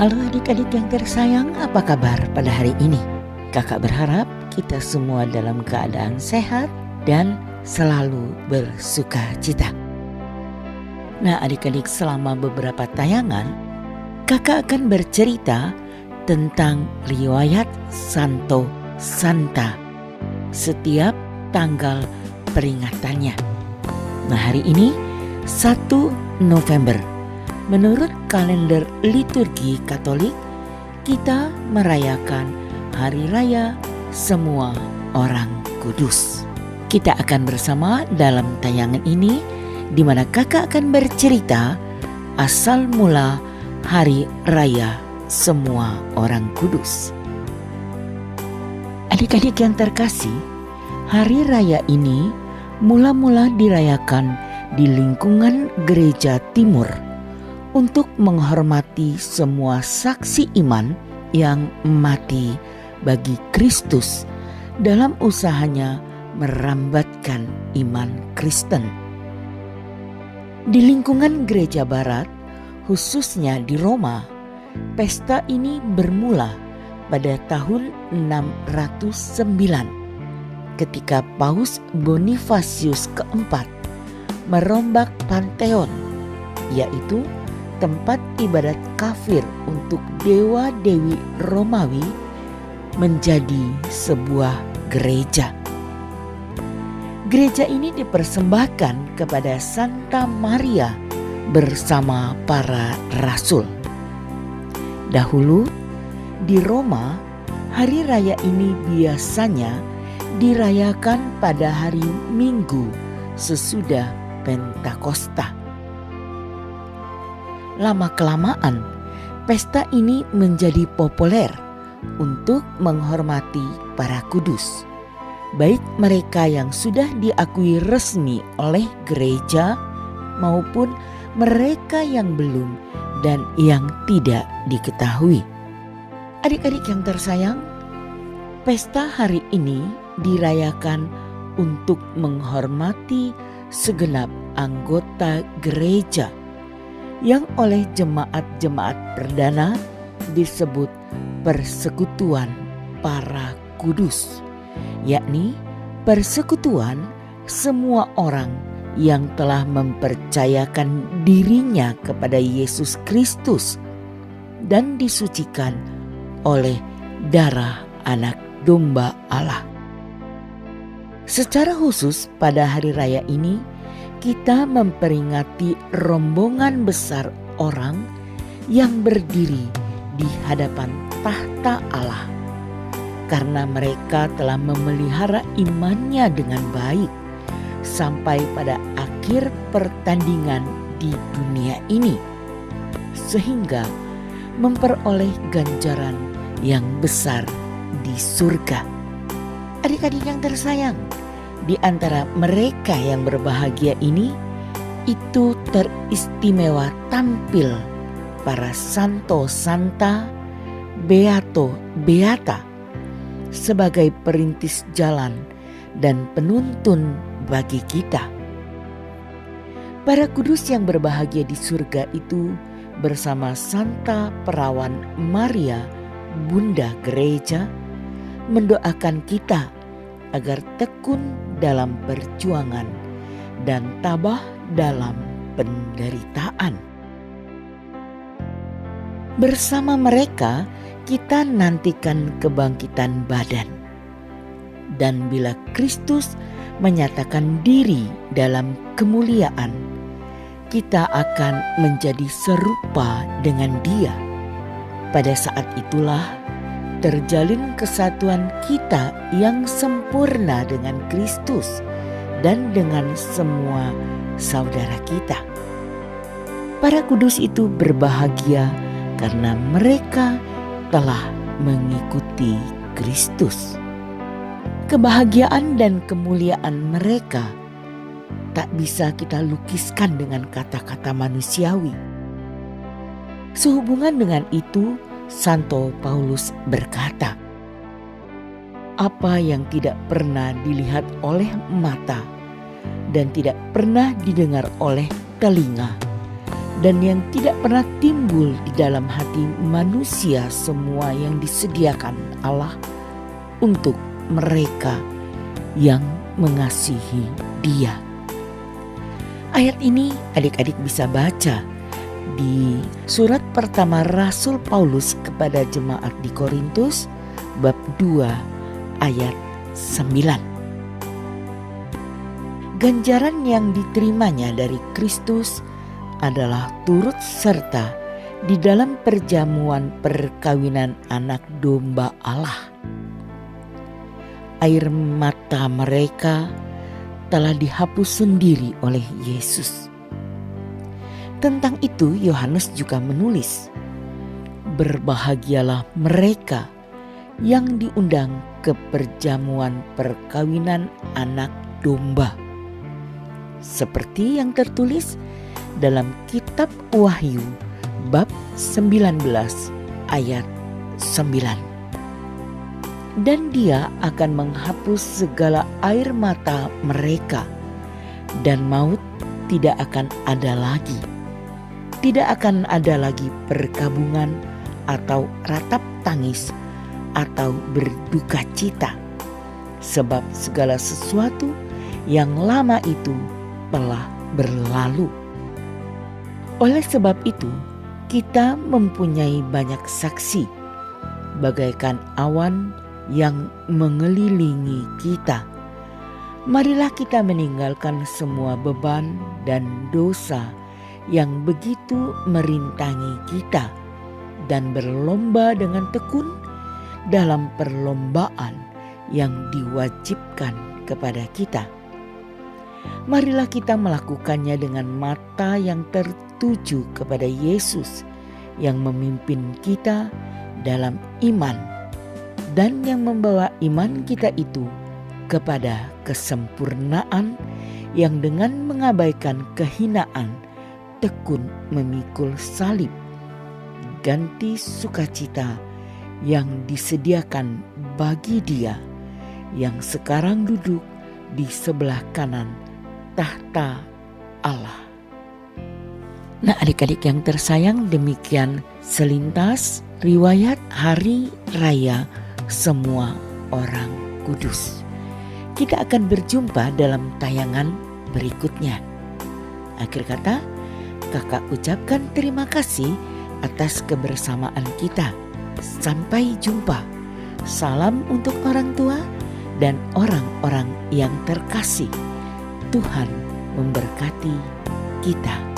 Halo adik-adik yang tersayang, apa kabar pada hari ini? Kakak berharap kita semua dalam keadaan sehat dan selalu bersuka cita. Nah adik-adik, selama beberapa tayangan kakak akan bercerita tentang riwayat Santo Santa setiap tanggal peringatannya. Nah hari ini 1 November. Menurut kalender liturgi Katolik, kita merayakan Hari Raya Semua Orang Kudus. Kita akan bersama dalam tayangan ini, di mana kakak akan bercerita asal mula Hari Raya Semua Orang Kudus. Adik-adik yang terkasih, Hari Raya ini mula-mula dirayakan di lingkungan Gereja Timur untuk menghormati semua saksi iman yang mati bagi Kristus dalam usahanya merambatkan iman Kristen. Di lingkungan Gereja Barat, khususnya di Roma, pesta ini bermula pada tahun 609 ketika Paus Bonifasius keempat merombak Pantheon, yaitu tempat ibadat kafir untuk dewa-dewi Romawi, menjadi sebuah gereja. Gereja ini dipersembahkan kepada Santa Maria bersama para rasul. Dahulu di Roma, hari raya ini biasanya dirayakan pada hari Minggu sesudah Pentakosta. Lama-kelamaan, pesta ini menjadi populer untuk menghormati para kudus, baik mereka yang sudah diakui resmi oleh gereja maupun mereka yang belum dan yang tidak diketahui. Adik-adik yang tersayang, pesta hari ini dirayakan untuk menghormati segenap anggota gereja yang oleh jemaat-jemaat perdana disebut persekutuan para kudus, yakni persekutuan semua orang yang telah mempercayakan dirinya kepada Yesus Kristus dan disucikan oleh darah Anak Domba Allah. Secara khusus pada hari raya ini, kita memperingati rombongan besar orang yang berdiri di hadapan tahta Allah karena mereka telah memelihara imannya dengan baik sampai pada akhir pertandingan di dunia ini, sehingga memperoleh ganjaran yang besar di surga. Adik-adik yang tersayang, di antara mereka yang berbahagia ini, itu teristimewa tampil para Santo Santa, Beato Beata sebagai perintis jalan dan penuntun bagi kita. Para kudus yang berbahagia di surga itu bersama Santa Perawan Maria, Bunda Gereja, mendoakan kita agar tekun dalam perjuangan dan tabah dalam penderitaan. Bersama mereka kita nantikan kebangkitan badan. Dan bila Kristus menyatakan diri dalam kemuliaan, kita akan menjadi serupa dengan Dia. Pada saat itulah terjalin kesatuan kita yang sempurna dengan Kristus dan dengan semua saudara kita. Para kudus itu berbahagia karena mereka telah mengikuti Kristus. Kebahagiaan dan kemuliaan mereka tak bisa kita lukiskan dengan kata-kata manusiawi. Sehubungan dengan itu, Santo Paulus berkata, "Apa yang tidak pernah dilihat oleh mata dan tidak pernah didengar oleh telinga dan yang tidak pernah timbul di dalam hati manusia, semua yang disediakan Allah untuk mereka yang mengasihi Dia. Ayat ini adik-adik bisa baca di surat pertama Rasul Paulus kepada jemaat di Korintus bab 2 ayat 9. Ganjaran yang diterimanya dari Kristus adalah turut serta di dalam perjamuan perkawinan anak domba Allah. Air mata mereka telah dihapus sendiri oleh Yesus. Tentang itu Yohanes juga menulis, "Berbahagialah mereka yang diundang ke perjamuan perkawinan anak domba." Seperti yang tertulis dalam kitab Wahyu bab 19 ayat 9. Dan Dia akan menghapus segala air mata mereka, dan maut tidak akan ada lagi. Tidak akan ada lagi perkabungan atau ratap tangis atau berduka cita, sebab segala sesuatu yang lama itu telah berlalu. Oleh sebab itu, kita mempunyai banyak saksi, bagaikan awan yang mengelilingi kita. Marilah kita meninggalkan semua beban dan dosa yang begitu merintangi kita, dan berlomba dengan tekun dalam perlombaan yang diwajibkan kepada kita. Marilah kita melakukannya dengan mata yang tertuju kepada Yesus yang memimpin kita dalam iman dan yang membawa iman kita itu kepada kesempurnaan, yang dengan mengabaikan kehinaan tekun memikul salib, ganti sukacita yang disediakan bagi Dia yang sekarang duduk di sebelah kanan tahta Allah. Nah, adik-adik yang tersayang, demikian selintas riwayat Hari Raya Semua Orang Kudus. Kita akan berjumpa dalam tayangan berikutnya. Akhir kata, kakak ucapkan terima kasih atas kebersamaan kita. Sampai jumpa. Salam untuk orang tua dan orang-orang yang terkasih. Tuhan memberkati kita.